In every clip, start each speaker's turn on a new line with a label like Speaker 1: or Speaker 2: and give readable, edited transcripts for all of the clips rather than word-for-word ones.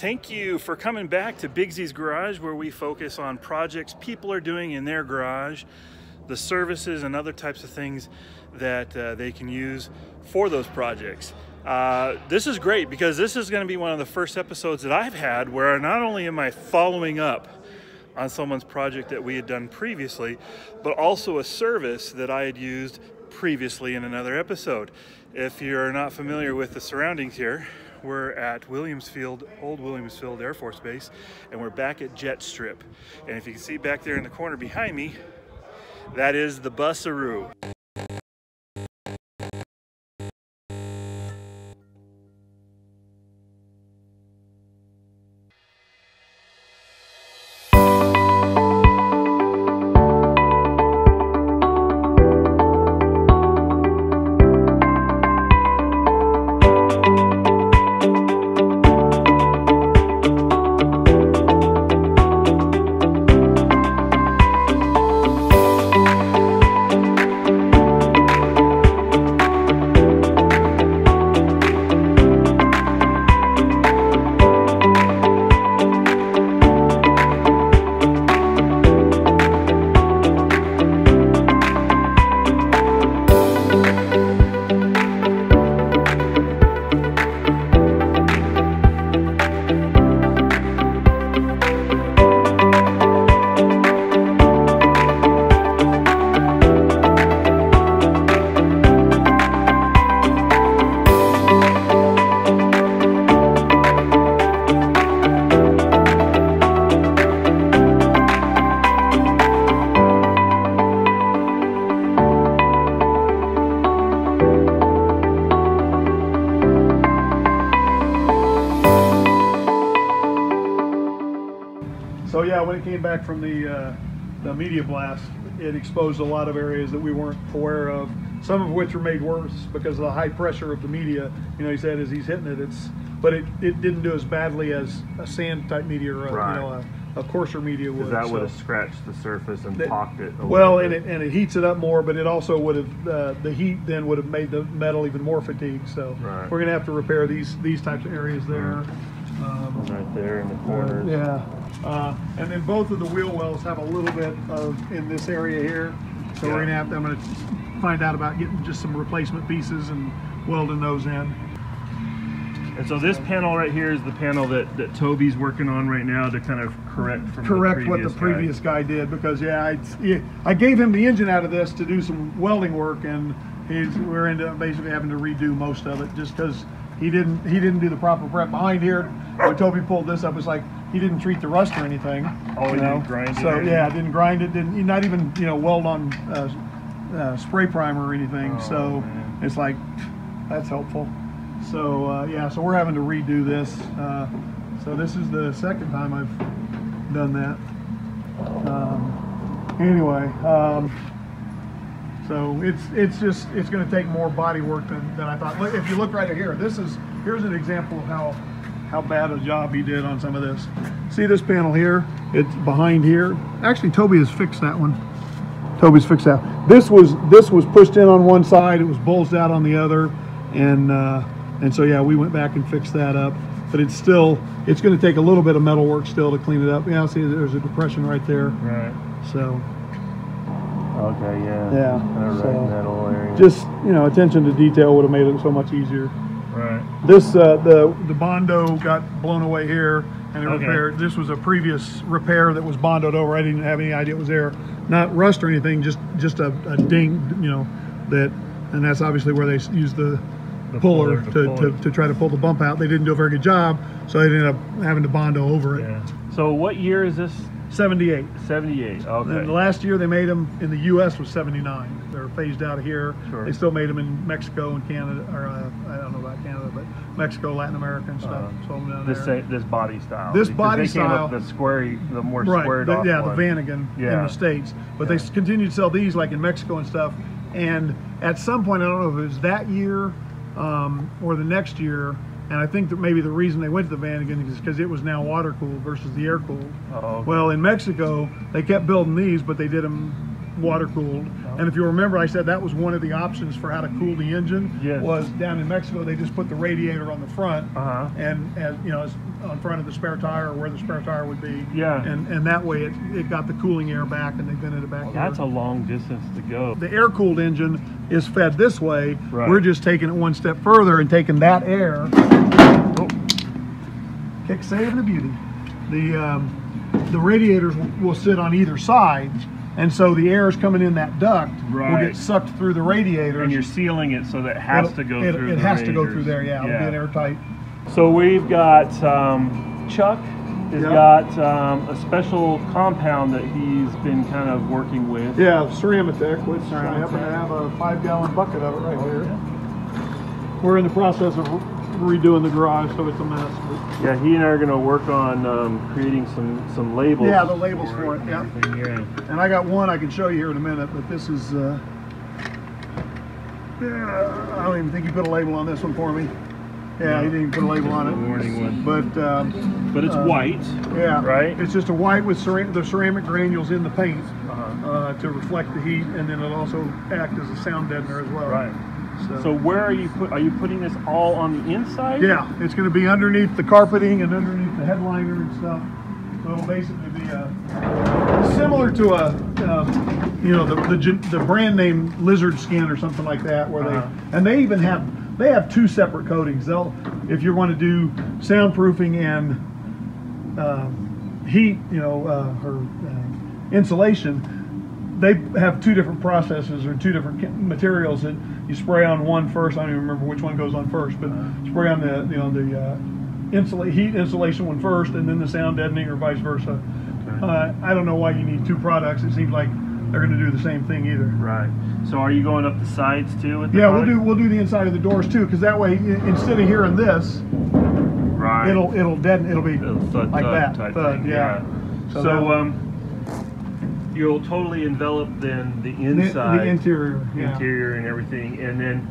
Speaker 1: Thank you for coming back to Big Z's Garage, where we focus on projects people are doing in their garage, the services and other types of things that they can use for those projects. This is great because this is going to be one of the first episodes that I've had where not only am I following up on someone's project that we had done previously, but also a service that I had used previously in another episode. If you're not familiar with the surroundings here, we're at Williamsfield, Old Williamsfield Air Force Base, and we're back at JetStrip. And if you can see back there in the corner behind me, that is the Busaru.
Speaker 2: So yeah, when it came back from the media blast, it exposed a lot of areas that we weren't aware of, some of which were made worse because of the high pressure of the media. You know, he said as he's hitting it, but it didn't do as badly as a sand type media or
Speaker 1: right.
Speaker 2: You know, a coarser media would.
Speaker 1: That would have scratched the surface and pocked it.
Speaker 2: Well, and it heats it up more, but it also would have the heat then would have made the metal even more fatigued. So
Speaker 1: right.
Speaker 2: We're gonna have to repair these types of areas there.
Speaker 1: Right there in the corners.
Speaker 2: And then both of the wheel wells have a little bit of in this area here. So we're gonna I'm gonna find out about getting just some replacement pieces and welding those in.
Speaker 1: And so this panel right here is the panel that Toby's working on right now to kind of correct
Speaker 2: what the previous guy did, because I gave him the engine out of this to do some welding work, and we're ended up basically having to redo most of it just because he didn't do the proper prep behind here. When Toby pulled this up, it's like he didn't treat the rust or anything.
Speaker 1: Oh, he didn't grind it.
Speaker 2: So yeah, didn't grind it. Didn't not even weld on spray primer or anything.
Speaker 1: Oh,
Speaker 2: so
Speaker 1: man.
Speaker 2: It's like that's helpful. So yeah, so we're having to redo this. So this is the second time I've done that. Anyway, so it's going to take more body work than I thought. Look, if you look right here, here's an example of how bad a job he did on some of this. See this panel here? It's behind here. Actually, Toby has fixed that one. Toby's fixed that. This was pushed in on one side. It was bulged out on the other, and so yeah, we went back and fixed that up. But it's going to take a little bit of metal work still to clean it up. Yeah, see, there's a depression right there.
Speaker 1: Right.
Speaker 2: So.
Speaker 1: Okay. Yeah.
Speaker 2: Yeah.
Speaker 1: Kind of right in that little area.
Speaker 2: Just attention to detail would have made it so much easier.
Speaker 1: Right.
Speaker 2: This the Bondo got blown away here and it repaired. This was a previous repair that was bondoed over. I didn't have any idea it was there. Not rust or anything, just a ding, and that's obviously where they used the puller to try to pull the bump out. They didn't do a very good job, so they ended up having to bondo over it.
Speaker 1: Yeah. So what year is this?
Speaker 2: 78.
Speaker 1: 78. Okay.
Speaker 2: And the last year they made them in the U.S. was 79. They're phased out of here.
Speaker 1: Sure.
Speaker 2: They still made them in Mexico and Canada, or I don't know about Canada, but Mexico, Latin America, and stuff. Sold them down there.
Speaker 1: This body style.
Speaker 2: This body style.
Speaker 1: The more
Speaker 2: right,
Speaker 1: squared off
Speaker 2: yeah,
Speaker 1: one.
Speaker 2: the Vanagon in the States. But they continued to sell these like in Mexico and stuff. And at some point, I don't know if it was that year or the next year, and I think that maybe the reason they went to the Vanagon is because it was now water cooled versus the air cooled.
Speaker 1: Oh, okay.
Speaker 2: Well, in Mexico, they kept building these, but they did them water cooled. And if you remember, I said that was one of the options for how to cool the engine.
Speaker 1: Yes.
Speaker 2: Was down in Mexico, they just put the radiator on the front,
Speaker 1: Uh-huh.
Speaker 2: as you know, on front of the spare tire, or where the spare tire would be.
Speaker 1: Yeah.
Speaker 2: And that way it got the cooling air back, and they vented it back.
Speaker 1: Well, that's a long distance to go.
Speaker 2: The air-cooled engine is fed this way.
Speaker 1: Right.
Speaker 2: We're just taking it one step further and taking that air. Oh, kick saving the beauty. The radiators will sit on either side, and so the air is coming in that duct will get sucked through the radiators.
Speaker 1: And you're sealing it so that it has to go through.
Speaker 2: It has to go through there. Yeah, it'll be an airtight.
Speaker 1: So we've got Chuck has got a special compound that he's been kind of working with.
Speaker 2: Yeah, Ceramotech, which I happen to have a 5-gallon bucket of it right here. Yeah. We're in the process of redoing the garage, so it's a mess.
Speaker 1: Yeah, he and I are going to work on creating some labels.
Speaker 2: Yeah, the labels for it. Yeah.
Speaker 1: Yeah.
Speaker 2: And I got one I can show you here in a minute, but this is. I don't even think you put a label on this one for me. Yeah, he didn't even put a label on it.
Speaker 1: Warning one.
Speaker 2: But
Speaker 1: it's white.
Speaker 2: Yeah.
Speaker 1: Right.
Speaker 2: It's just a white with the ceramic granules in the paint to reflect the heat, and then it'll also act as a sound deadener as well.
Speaker 1: Right. So where are you putting this all on the inside?
Speaker 2: Yeah, it's going to be underneath the carpeting and underneath the headliner and stuff. So it'll basically be similar to the brand name Lizard Skin or something like that, where they even have two separate coatings. If you want to do soundproofing and heat, or insulation, they have two different processes or two different materials that you spray on one first. I don't even remember which one goes on first, but spray on the heat insulation one first, and then the sound deadening, or vice versa. Okay. I don't know why you need two products. It seems like they're going to do the same thing either. Right.
Speaker 1: So are you going up the sides too? With the
Speaker 2: we'll do the inside of the doors too, because that way instead of hearing this, it'll deaden. It'll be
Speaker 1: thud,
Speaker 2: like that.
Speaker 1: Type
Speaker 2: thud,
Speaker 1: thing.
Speaker 2: Yeah.
Speaker 1: So you'll totally envelop then the inside,
Speaker 2: the interior
Speaker 1: and everything, and then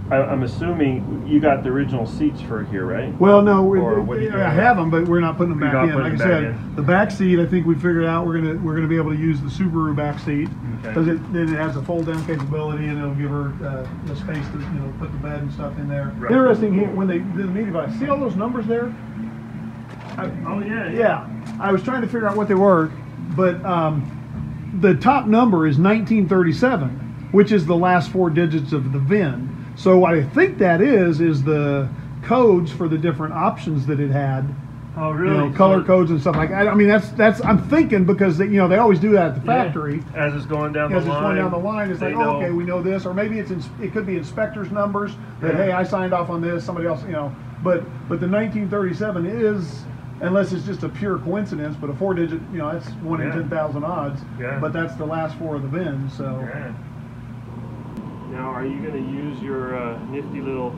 Speaker 1: I'm assuming you got the original seats for here, right?
Speaker 2: Well, no, I have them, but we're not putting them back in. Like I said, the back seat, I think we figured out we're gonna be able to use the Subaru back seat because it has a fold down capability, and it'll give her the space to put the bed and stuff in there. Right. Interesting here when they did the media device. See all those numbers there? Yeah. I was trying to figure out what they were, but the top number is 1937, which is the last 4 digits of the VIN. So what I think that is the codes for the different options that it had.
Speaker 1: Oh, really?
Speaker 2: Color codes and stuff like that. I mean, that's I'm thinking because they always do that at the factory.
Speaker 1: As it's going down the line.
Speaker 2: As it's going down the line, it's like, okay, we know this, or maybe it could be inspectors' numbers that hey, I signed off on this. Somebody else, But the 1937 is. Unless it's just a pure coincidence, but a 4-digit, that's 1 in 10,000 odds. Yeah. But that's the last 4 of the VIN. So. Yeah.
Speaker 1: Now, are you going to use your nifty little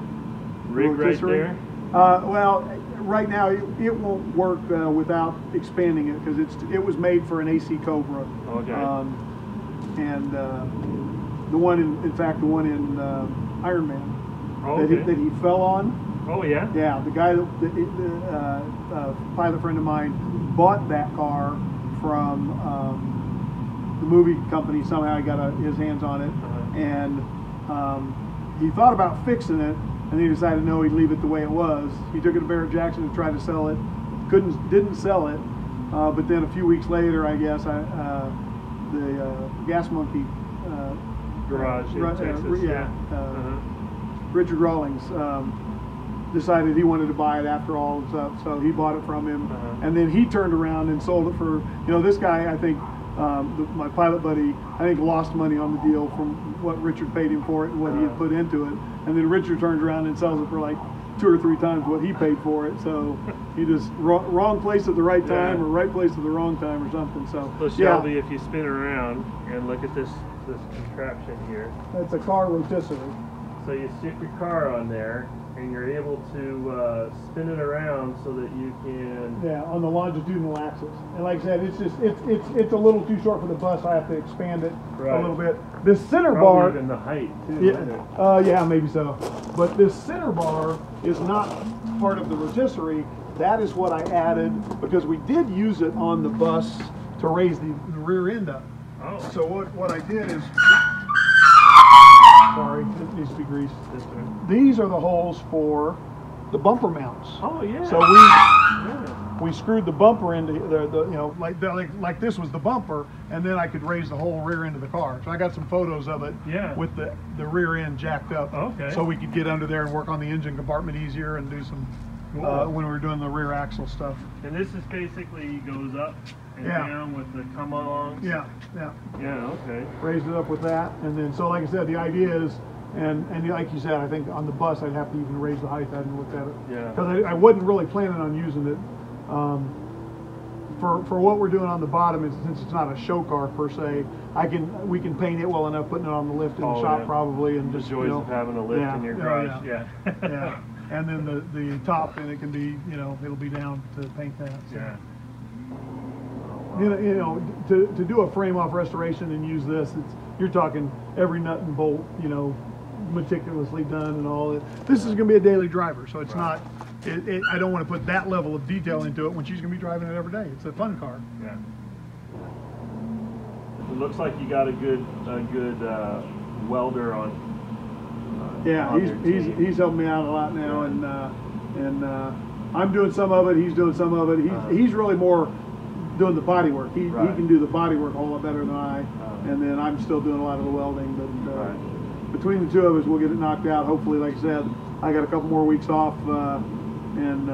Speaker 1: rig right there?
Speaker 2: Well, right now it won't work without expanding it because it was made for an AC Cobra.
Speaker 1: Okay.
Speaker 2: And the one in Iron Man that he fell on.
Speaker 1: Oh yeah.
Speaker 2: Yeah, the guy, the pilot friend of mine, bought that car from the movie company. Somehow he got his hands on it, and he thought about fixing it, and he decided no, he'd leave it the way it was. He took it to Barrett Jackson to try to sell it, didn't sell it, but then a few weeks later, I guess, the Gas Monkey
Speaker 1: garage in Texas.
Speaker 2: Richard Rawlings. Decided he wanted to buy it after all and stuff, so he bought it from him, and then he turned around and sold it for, this guy, I think, my pilot buddy, I think lost money on the deal from what Richard paid him for it and what he had put into it, and then Richard turns around and sells it for like 2 or 3 times what he paid for it, so he just wrong place at the right time or right place at the wrong time or something. So
Speaker 1: Shelby, if you spin around and look at this contraption here,
Speaker 2: it's a car rotisserie.
Speaker 1: So you stick your car on there, and you're able to spin it around so that you can...
Speaker 2: Yeah, on the longitudinal axis. And like I said, it's a little too short for the bus. I have to expand it a little bit. This center bar...
Speaker 1: Probably even the height, too,
Speaker 2: yeah, maybe so. But this center bar is not part of the rotisserie. That is what I added, because we did use it on the bus to raise the rear end up.
Speaker 1: Oh.
Speaker 2: So what I did is... Sorry, it needs to be greased.
Speaker 1: This one.
Speaker 2: These are the holes for the bumper mounts.
Speaker 1: Oh yeah.
Speaker 2: So we screwed the bumper into the you know, like this was the bumper, and then I could raise the whole rear end of the car. So I got some photos of it.
Speaker 1: Yeah.
Speaker 2: With the rear end jacked up.
Speaker 1: Okay.
Speaker 2: So we could get under there and work on the engine compartment easier and do some when we were doing the rear axle stuff.
Speaker 1: And this is basically goes up and down with the come alongs.
Speaker 2: Yeah.
Speaker 1: Yeah. Okay.
Speaker 2: Raised it up with that, and then so like I said, the idea is. And like you said, I think on the bus I'd have to even raise the height. I hadn't looked at it.
Speaker 1: Yeah.
Speaker 2: Because I wasn't really planning on using it. For what we're doing on the bottom, since it's not a show car per se, we can paint it well enough, putting it on the lift in the shop probably, and
Speaker 1: the
Speaker 2: just
Speaker 1: joys of having a lift in your garage.
Speaker 2: Yeah. And then the top, and it can be, it'll be down to paint that. So.
Speaker 1: Yeah.
Speaker 2: You know, to do a frame off restoration and use this, you're talking every nut and bolt, meticulously done and all that. This is going to be a daily driver, so it's not. I don't want to put that level of detail into it when she's going to be driving it every day. It's a fun car.
Speaker 1: Yeah. It looks like you got a good welder on.
Speaker 2: He's helping me out a lot now, and I'm doing some of it. He's doing some of it. He's really more doing the body work. He can do the body work a whole lot better than I, and then I'm still doing a lot of the welding. But between the two of us, we'll get it knocked out. Hopefully, like I said, I got a couple more weeks off, and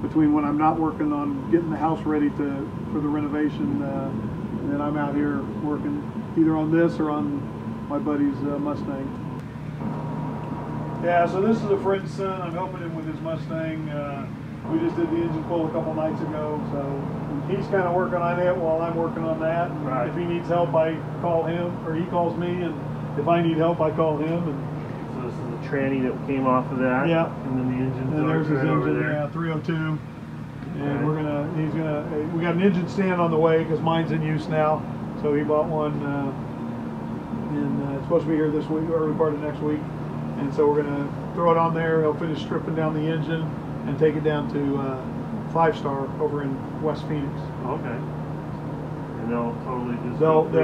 Speaker 2: between when I'm not working on getting the house ready for the renovation, and then I'm out here working either on this or on my buddy's Mustang. Yeah, so this is a friend's son. I'm helping him with his Mustang. We just did the engine pull a couple nights ago, so he's kind of working on it while I'm working on that. And if he needs help, I call him, or he calls me, and if I need help, I call him. And
Speaker 1: so this is the tranny that came off of that.
Speaker 2: Yeah.
Speaker 1: And then the engine.
Speaker 2: And there's his engine, 302. And we got an engine stand on the way because mine's in use now. So he bought one, and it's supposed to be here this week, early part of next week. And so we're gonna throw it on there. He'll finish stripping down the engine and take it down to 5-star over in West Phoenix.
Speaker 1: Okay. And they'll totally just
Speaker 2: they'll be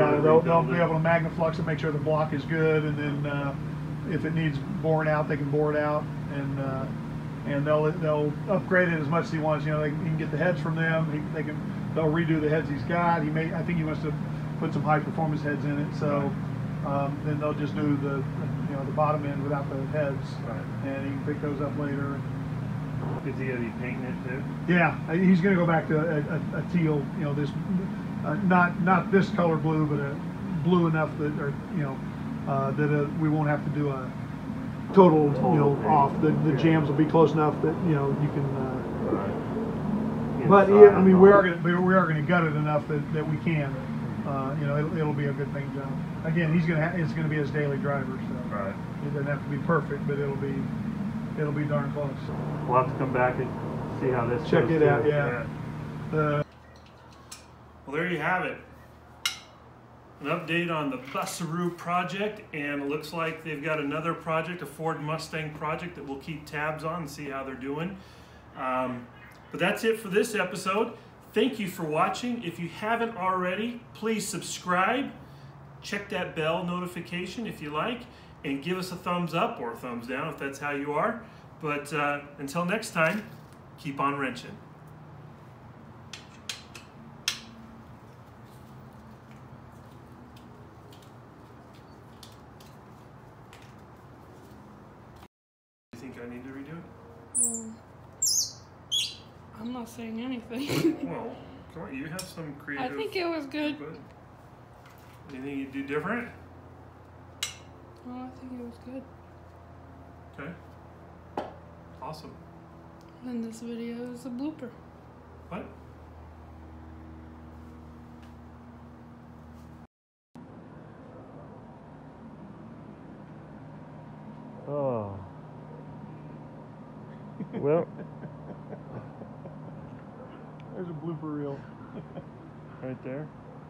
Speaker 2: able to magnaflux and make sure the block is good, and then if it needs boring out, they can bore it out, and they'll upgrade it as much as he wants. He can get the heads from them. They'll redo the heads he's got. I think he must have put some high performance heads in it. So then they'll just do the bottom end without the heads, and he can pick those up later.
Speaker 1: Is he gonna be painting it too?
Speaker 2: Yeah, he's gonna go back to a teal. This not this color blue, but a blue enough that, that we won't have to do a total off. The jams will be close enough that you can. But yeah, I mean we are gonna gut it enough that we can. It'll be a good paint job. Again, it's gonna be his daily driver, so it doesn't have to be perfect, but it'll be darn close.
Speaker 1: We'll have to come back and see how this
Speaker 2: check
Speaker 1: goes
Speaker 2: it out.
Speaker 1: too.
Speaker 2: Yeah.
Speaker 1: Well, there you have it. An update on the Busaru project, and it looks like they've got another project, a Ford Mustang project, that we'll keep tabs on and see how they're doing. But that's it for this episode. Thank you for watching. If you haven't already, please subscribe. Check that bell notification if you like, and give us a thumbs up or a thumbs down if that's how you are. But until next time, keep on wrenching. You think I need to redo it?
Speaker 3: I'm not saying anything.
Speaker 1: Well, come on, you have some creative.
Speaker 3: I think it was good.
Speaker 1: Anything you'd do different?
Speaker 3: Oh, I think it was good.
Speaker 1: Okay. Awesome.
Speaker 3: And this video is a blooper.
Speaker 1: What? Oh. Well.
Speaker 2: There's a blooper reel.
Speaker 1: Right there.